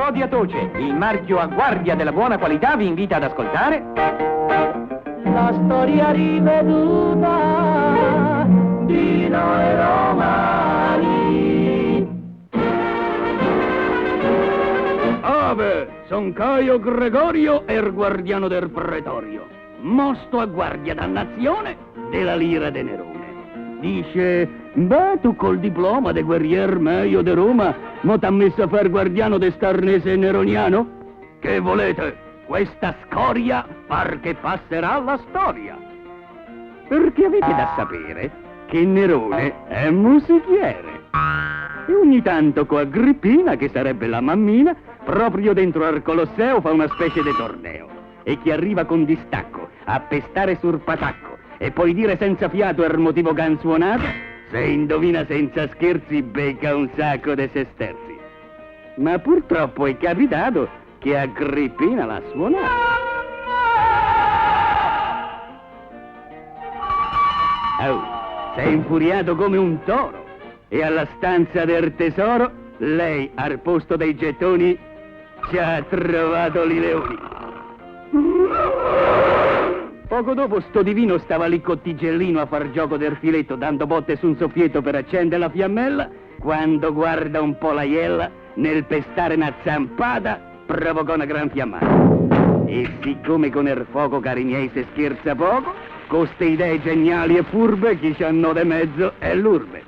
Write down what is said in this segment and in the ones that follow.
Rodia Toce, il marchio a guardia della buona qualità, vi invita ad ascoltare la storia riveduta di noi romani. Ave, son Caio Gregorio, er guardiano del pretorio, mosto a guardia dannazione della lira de Nerone. Dice, beh, tu col diploma de guerrier meglio de Roma, mo t'ha messo a far guardiano de starnese neroniano? Che volete? Questa scoria par che passerà alla storia. Perché avete da sapere che Nerone è musichiere. E ogni tanto con Agrippina, che sarebbe la mammina, proprio dentro al Colosseo fa una specie di torneo. E chi arriva con distacco a pestare sul patacco e poi dire senza fiato il motivo che han suonato, se indovina senza scherzi becca un sacco di sesterzi. Ma purtroppo è capitato che Agrippina l'ha suonato. Oh, sei infuriato come un toro e alla stanza del tesoro lei al posto dei gettoni ci ha trovato i leoni. Poco dopo sto divino stava lì con Tigellino a far gioco del filetto dando botte su un soffietto per accendere la fiammella, quando guarda un po' la iella, nel pestare una zampata provocò una gran fiammata. E siccome con il fuoco, cari miei, se scherza poco, con ste idee geniali e furbe chi ci hanno de mezzo è l'urbe.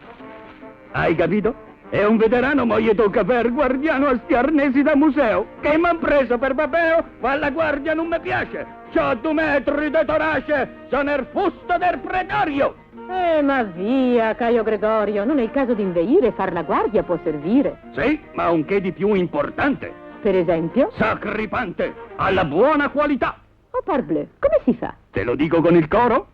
Hai capito? È un veterano, ma gli tocca per guardiano a sti arnesi da museo, che m'han preso per babeo, ma alla guardia non mi piace. C'ho 2 metri di torace, sono il fusto del pretorio. Ma via, Caio Gregorio, non è il caso di inveire, far la guardia può servire. Sì, ma un che di più importante. Per esempio? Sacripante, alla buona qualità. Oh, parbleu, come si fa? Te lo dico con il coro?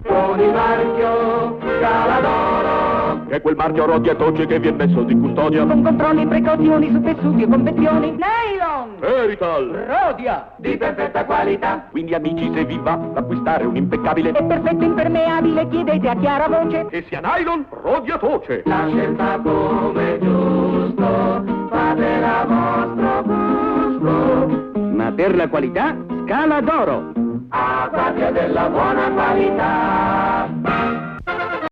Con il marchio Caladoro, che è quel marchio Rodia Toce che viene messo di custodia, con controlli, precauzioni su tessuti e confezioni. Nylon, Verital, Rodia, di perfetta qualità. quindi amici, se vi va d'acquistare un impeccabile È perfetto impermeabile, chiedete a chiara voce. che sia nylon Rodia Toce. La scelta come giusto, fatela a vostro gusto. Ma per la qualità, Scala d'Oro. A guardia della buona qualità.